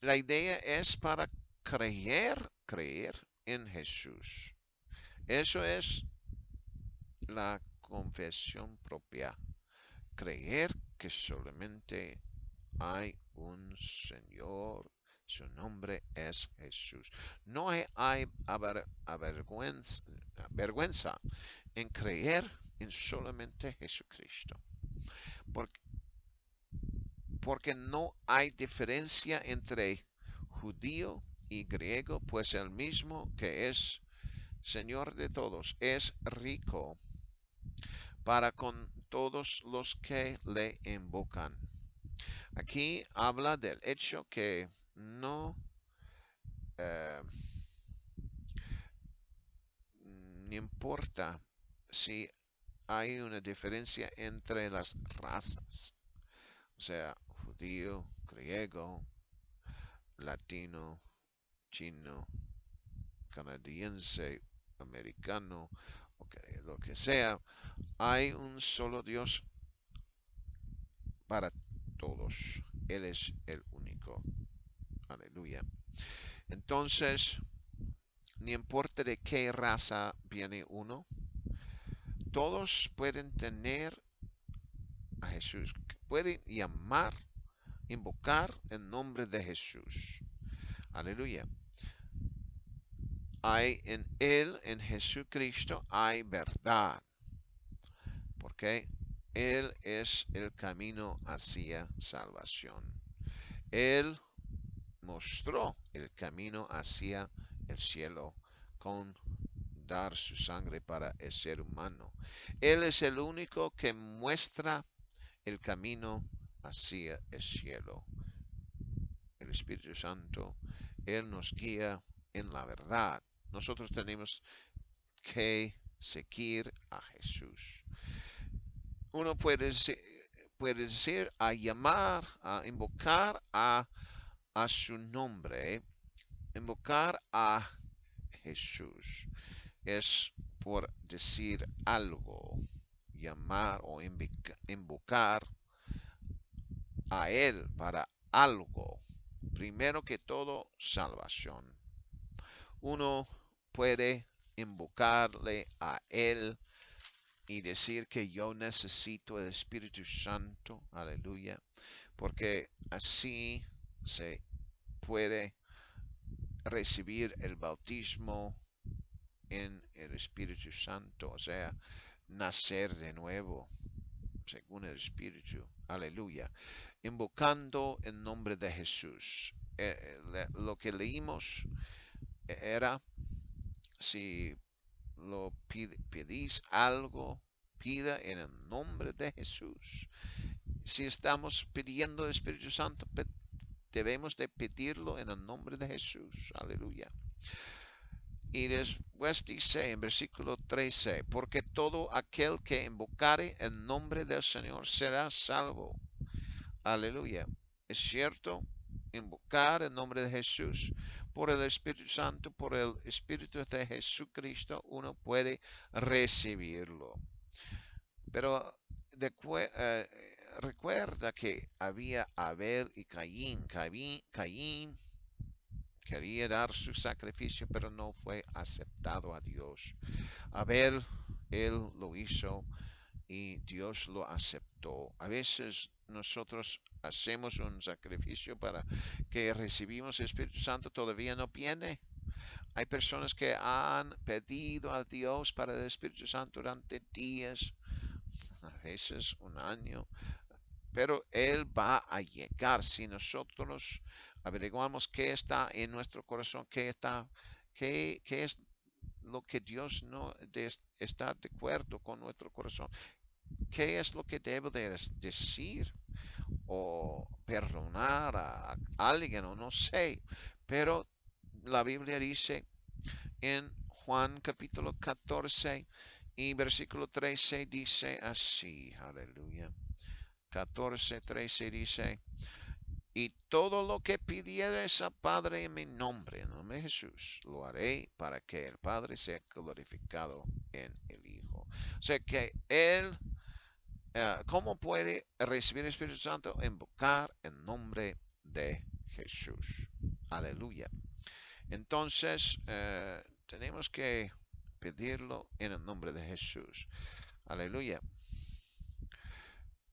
La idea es para creer en Jesús. Eso es la confesión propia. Creer que solamente hay un Señor, su nombre es Jesús. No hay vergüenza en creer en solamente Jesucristo. Porque, porque no hay diferencia entre judío y griego, pues el mismo que es Señor de todos es rico para con todos los que le invocan. Aquí habla del hecho que no importa si hay una diferencia entre las razas, o sea, judío, griego, latino, chino, canadiense, americano, lo que sea, hay un solo Dios para todos. Él es el único. Aleluya. Entonces, ni importa de qué raza viene uno, todos pueden tener a Jesús, pueden llamar, invocar el nombre de Jesús. Aleluya. Hay en Él, en Jesucristo, hay verdad. porque Él es el camino hacia salvación. Él mostró el camino hacia el cielo con dar su sangre para el ser humano. Él es el único que muestra el camino hacia el cielo. El Espíritu Santo, Él nos guía en la verdad. Nosotros tenemos que seguir a Jesús. Uno puede decir a llamar, a invocar a su nombre, invocar a Jesús. Es por decir algo, llamar o invocar a Él para algo. Primero que todo, salvación. Uno puede invocarle a Él y decir que yo necesito el Espíritu Santo, aleluya, porque así se puede recibir el bautismo en el Espíritu Santo, o sea, nacer de nuevo, según el Espíritu, aleluya, invocando el nombre de Jesús. Lo que leímos era, si lo pedís algo, pida en el nombre de Jesús. Si estamos pidiendo el Espíritu Santo, debemos de pedirlo en el nombre de Jesús. Aleluya. Y después dice en versículo 13, porque todo aquel que invocare el nombre del Señor será salvo. Aleluya. Es cierto, invocar el nombre de Jesús por el Espíritu Santo, por el Espíritu de Jesucristo, uno puede recibirlo. Pero recuerda que había Abel y Caín. Caín quería dar su sacrificio, pero no fue aceptado a Dios. Abel, él lo hizo y Dios lo aceptó. A veces nosotros hacemos un sacrificio para que recibimos el Espíritu Santo, todavía no viene. Hay personas que han pedido a Dios para el Espíritu Santo durante días, a veces un año, pero Él va a llegar si nosotros averiguamos qué está en nuestro corazón, qué es lo que Dios no está de acuerdo con nuestro corazón, qué es lo que debo de decir o perdonar a alguien o no sé, pero la Biblia dice en Juan capítulo 14 y versículo 13 dice así, aleluya. 14:13 dice, y todo lo que pidieres al Padre en mi nombre, en nombre de Jesús, lo haré para que el Padre sea glorificado en el Hijo. O sea que Él, ¿cómo puede recibir el Espíritu Santo? Invocar el nombre de Jesús. Aleluya. Entonces, tenemos que pedirlo en el nombre de Jesús. Aleluya.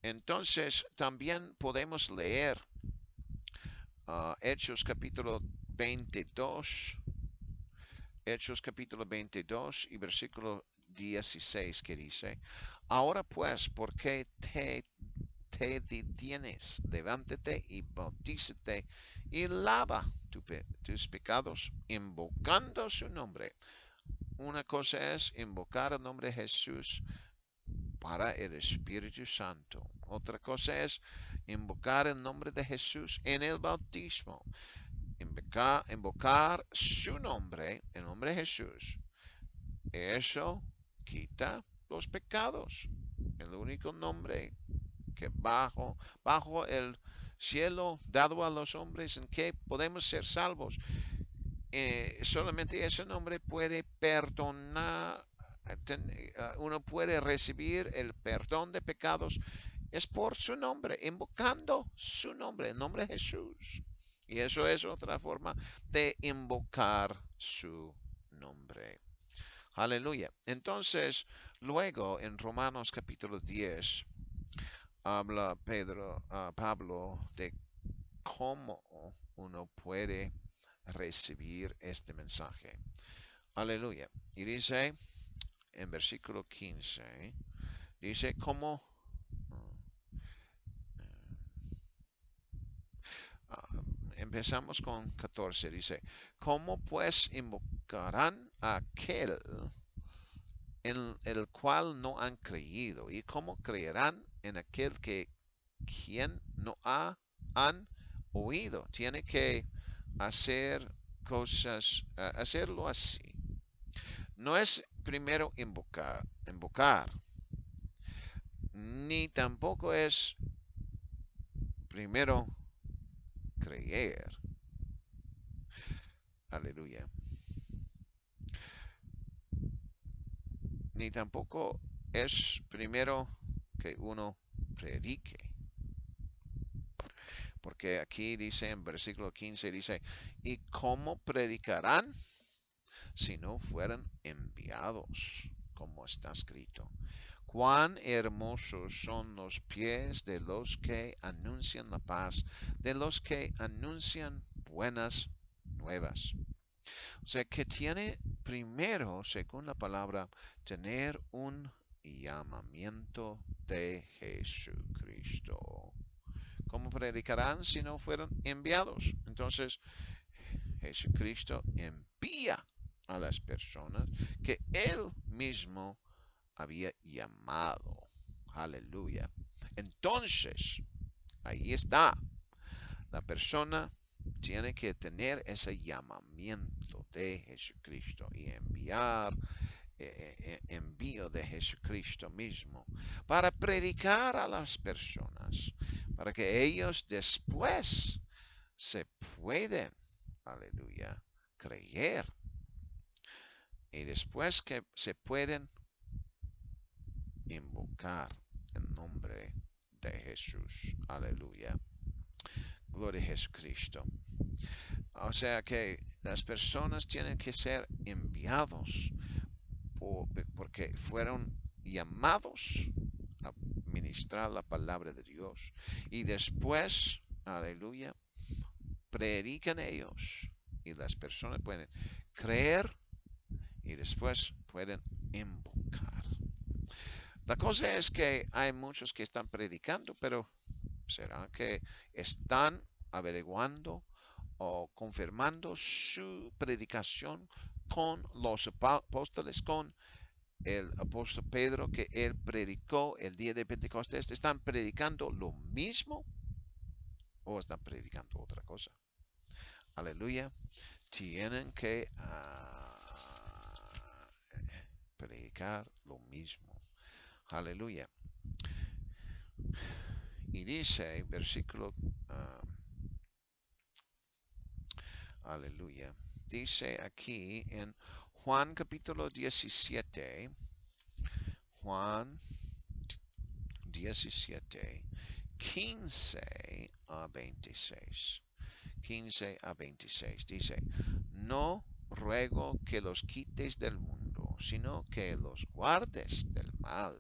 Entonces, también podemos leer Hechos capítulo 22, Hechos capítulo 22 y versículo 16 que dice, ahora pues, ¿por qué te detienes? Levántate y bautízate y lava tus pecados invocando su nombre. Una cosa es invocar el nombre de Jesús para el Espíritu Santo. Otra cosa es invocar el nombre de Jesús en el bautismo. Invocar su nombre, el nombre de Jesús. Eso quita los pecados. El único nombre que bajo el cielo dado a los hombres en que podemos ser salvos. Solamente ese nombre puede perdonar, uno puede recibir el perdón de pecados, es por su nombre, invocando su nombre, el nombre de Jesús. Y eso es otra forma de invocar su nombre. Aleluya. Entonces, luego en Romanos capítulo 10, habla Pablo de cómo uno puede recibir este mensaje. Aleluya. Y dice en versículo 15, Dice, ¿cómo? ah, Empezamos con 14. Dice, ¿cómo pues invocarán a aquel en el cual no han creído? ¿Y cómo creerán en aquel que quien no han oído? Tiene que hacer cosas, hacerlo así. No es primero invocar, ni tampoco es primero creer. Aleluya. Ni tampoco es primero que uno predique. Porque aquí dice en versículo 15, dice, ¿y cómo predicarán si no fueran enviados? Como está escrito. Cuán hermosos son los pies de los que anuncian la paz, de los que anuncian buenas nuevas. O sea, que tiene primero, según la palabra, tener un llamamiento de Jesucristo. ¿Cómo predicarán si no fueron enviados? Entonces, Jesucristo envía a las personas que Él mismo había llamado. Aleluya. Entonces, ahí está. La persona tiene que tener ese llamamiento de Jesucristo y envío de Jesucristo mismo para predicar a las personas, para que ellos después se pueden, aleluya, creer y después que se pueden invocar el nombre de Jesús. Aleluya. Gloria a Jesucristo. O sea que las personas tienen que ser enviados porque fueron llamados a ministrar la palabra de Dios. Y después, aleluya, predican ellos. Y las personas pueden creer y después pueden invocar. La cosa es que hay muchos que están predicando, pero ¿será que están averiguando o confirmando su predicación con los apóstoles, con el apóstol Pedro que él predicó el día de Pentecostés? ¿Están predicando lo mismo o están predicando otra cosa? Aleluya. Tienen que predicar lo mismo. Aleluya. Y dice, versículo, aleluya, dice aquí en Juan capítulo 17, Juan 17, 15 a 26. 15 a 26 dice, no ruego que los quites del mundo, sino que los guardes del mal.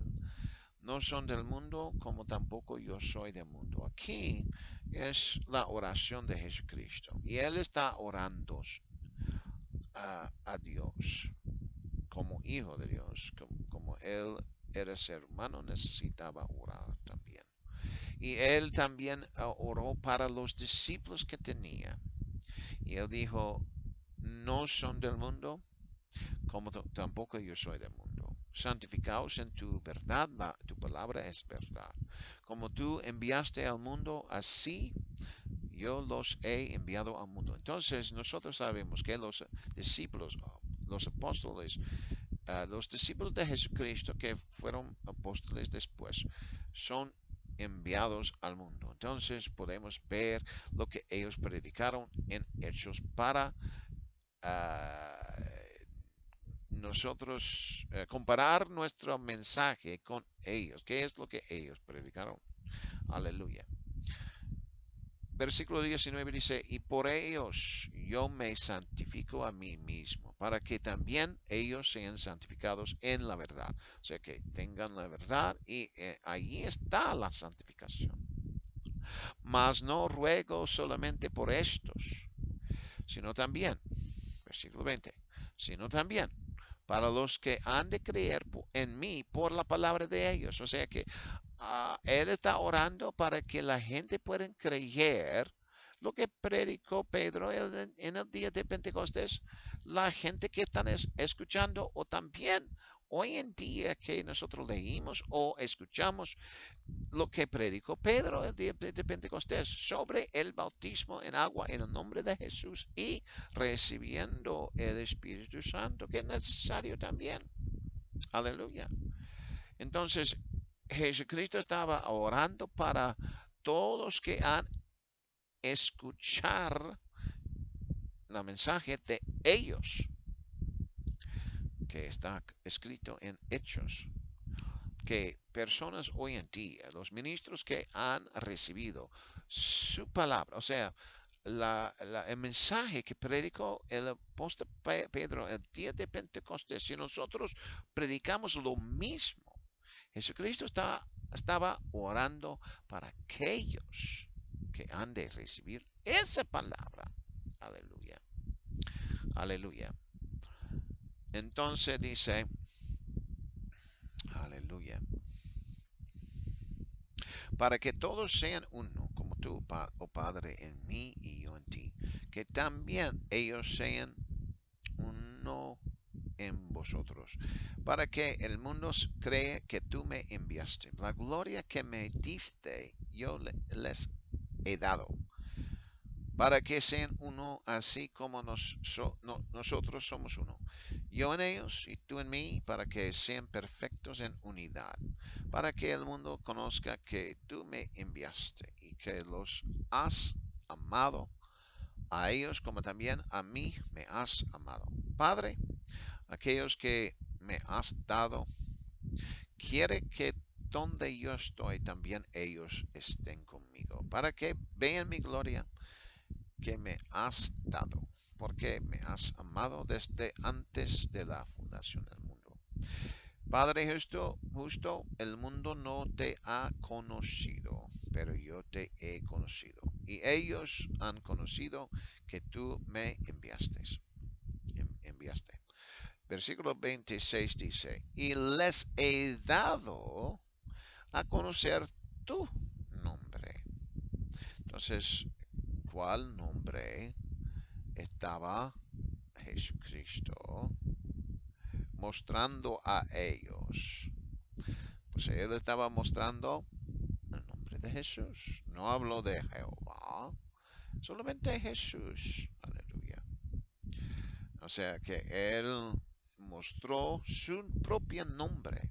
No son del mundo, como tampoco yo soy del mundo. Aquí es la oración de Jesucristo. Y Él está orando a Dios como hijo de Dios, como Él era ser humano, necesitaba orar también. Y Él también oró para los discípulos que tenía. Y Él dijo, no son del mundo, como tampoco yo soy del mundo. Santificaos en tu verdad, tu palabra es verdad. Como tú enviaste al mundo, así yo los he enviado al mundo. Entonces nosotros sabemos que los discípulos, los apóstoles, los discípulos de Jesucristo que fueron apóstoles después, son enviados al mundo. Entonces podemos ver lo que ellos predicaron en Hechos para nosotros comparar nuestro mensaje con ellos. ¿Qué es lo que ellos predicaron? Aleluya. Versículo 19 dice, y por ellos yo me santifico a mí mismo, para que también ellos sean santificados en la verdad. O sea, que tengan la verdad y ahí está la santificación. Mas no ruego solamente por estos, sino también, versículo 20, sino también para los que han de creer en mí por la palabra de ellos. O sea que él está orando para que la gente pueda creer lo que predicó Pedro en el día de Pentecostés. La gente que están escuchando o también hoy en día que nosotros leímos o escuchamos lo que predicó Pedro el día de Pentecostés sobre el bautismo en agua en el nombre de Jesús y recibiendo el Espíritu Santo, que es necesario también. Aleluya. Entonces, Jesucristo estaba orando para todos que han escuchar la mensaje de ellos, que está escrito en Hechos, que personas hoy en día, los ministros que han recibido su palabra, o sea, el mensaje que predicó el apóstol Pedro el día de Pentecostés, si nosotros predicamos lo mismo, Jesucristo estaba orando para aquellos que han de recibir esa palabra. Aleluya. Aleluya. Entonces dice, aleluya, para que todos sean uno, como tú, oh Padre, en mí y yo en ti, que también ellos sean uno en vosotros, para que el mundo cree que tú me enviaste. La gloria que me diste, yo les he dado, para que sean uno así como nosotros somos uno. Yo en ellos y tú en mí, para que sean perfectos en unidad, para que el mundo conozca que tú me enviaste y que los has amado a ellos como también a mí me has amado. Padre, aquellos que me has dado, quiere que donde yo estoy también ellos estén conmigo, para que vean mi gloria que me has dado, porque me has amado desde antes de la fundación del mundo. Padre justo, el mundo no te ha conocido, pero yo te he conocido. Y ellos han conocido que tú me enviaste. Versículo 26 dice, y les he dado a conocer tu nombre. Entonces, ¿cuál nombre estaba Jesucristo mostrando a ellos? Pues él estaba mostrando el nombre de Jesús. No habló de Jehová, solamente Jesús. Aleluya. O sea que él mostró su propio nombre.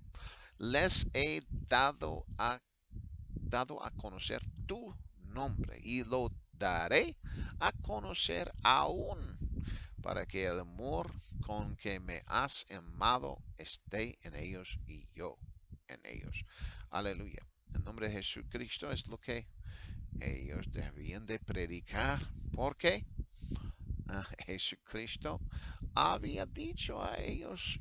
Les he dado a conocer tu nombre y lo daré a conocer aún para que el amor con que me has amado esté en ellos y yo en ellos. Aleluya. El nombre de Jesucristo es lo que ellos debían de predicar. ¿Por qué? Jesucristo había dicho a ellos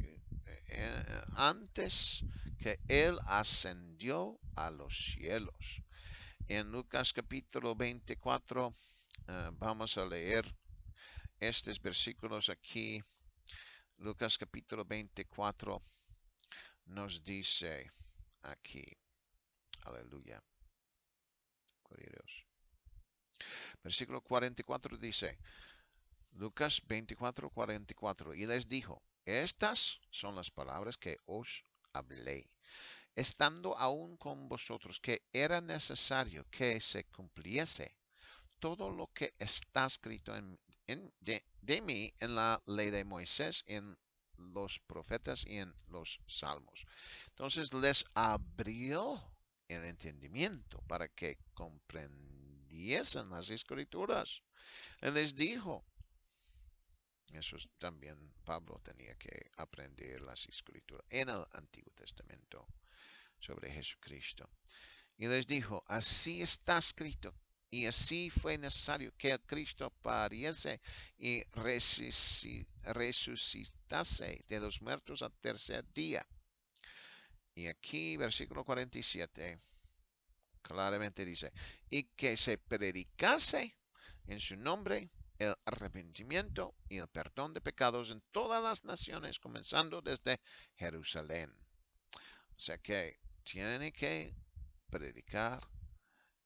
antes que Él ascendió a los cielos. En Lucas capítulo 24 vamos a leer estos versículos aquí. Lucas capítulo 24 nos dice aquí, aleluya, gloria a Dios. Versículo 44 dice, Lucas 24, 44, y les dijo, estas son las palabras que os hablé, estando aún con vosotros, que era necesario que se cumpliese todo lo que está escrito de mí en la ley de Moisés, en los profetas y en los salmos. Entonces les abrió el entendimiento para que comprendiesen las escrituras. Él les dijo, eso también Pablo tenía que aprender las escrituras en el Antiguo Testamento sobre Jesucristo. Y les dijo, así está escrito, y así fue necesario que Cristo pariese y resucitase de los muertos al tercer día. Y aquí, versículo 47, claramente dice, y que se predicase en su nombre el arrepentimiento y el perdón de pecados en todas las naciones, comenzando desde Jerusalén. O sea que tiene que predicar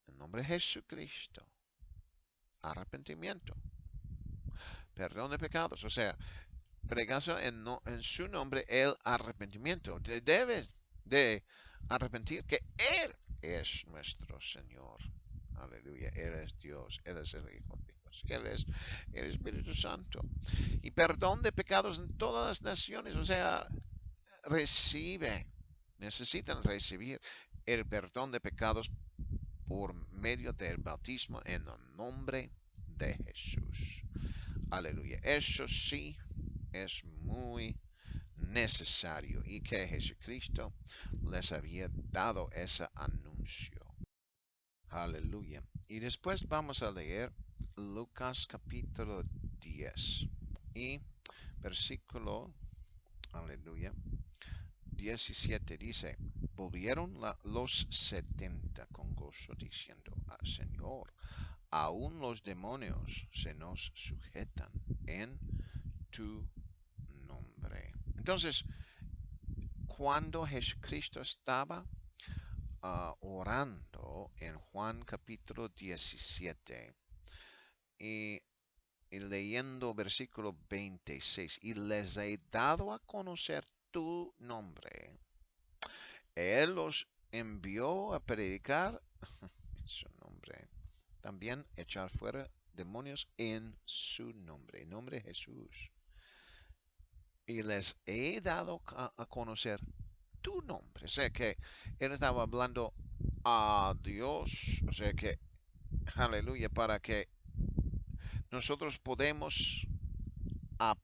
en nombre de Jesucristo, arrepentimiento, perdón de pecados. O sea, predicando en su nombre el arrepentimiento. Debes de arrepentir que Él es nuestro Señor. Aleluya. Él es Dios. Él es el Hijo de Dios. Él es el Espíritu Santo. Y perdón de pecados en todas las naciones. O sea, recibe. Necesitan recibir el perdón de pecados por medio del bautismo en el nombre de Jesús. Aleluya. Eso sí es muy necesario y que Jesucristo les había dado ese anuncio. Aleluya. Y después vamos a leer Lucas capítulo 10 y versículo, aleluya, 17 dice, volvieron los 70 con gozo diciendo, Señor, aún los demonios se nos sujetan en tu nombre. Entonces, cuando Jesucristo estaba orando en Juan capítulo 17 y, y leyendo versículo 26, y les he dado a conocer tu nombre, Él los envió a predicar en su nombre, también echar fuera demonios en su nombre, en nombre de Jesús. Y les he dado a conocer tu nombre. O sea que Él estaba hablando a Dios. O sea que, aleluya, para que nosotros podemos a,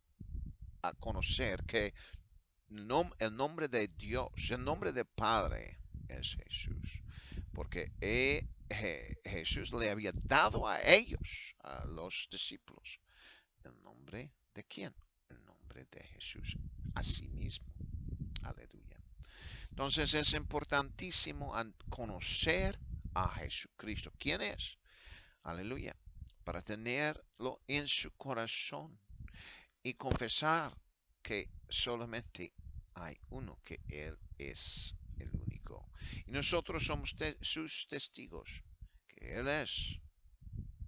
a conocer que el nombre de Dios, el nombre del Padre es Jesús. Porque Jesús le había dado a ellos, a los discípulos, el nombre de quién? El nombre de Jesús, a sí mismo. Aleluya. Entonces es importantísimo conocer a Jesucristo. ¿Quién es? Aleluya. Para tenerlo en su corazón y confesar que solamente hay uno, que Él es el único. Y nosotros somos sus testigos, que Él es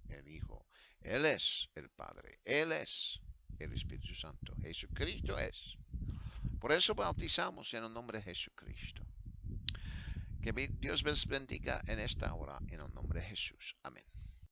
el Hijo, Él es el Padre, Él es el Espíritu Santo, Jesucristo es. Por eso bautizamos en el nombre de Jesucristo. Que Dios les bendiga en esta hora, en el nombre de Jesús. Amén.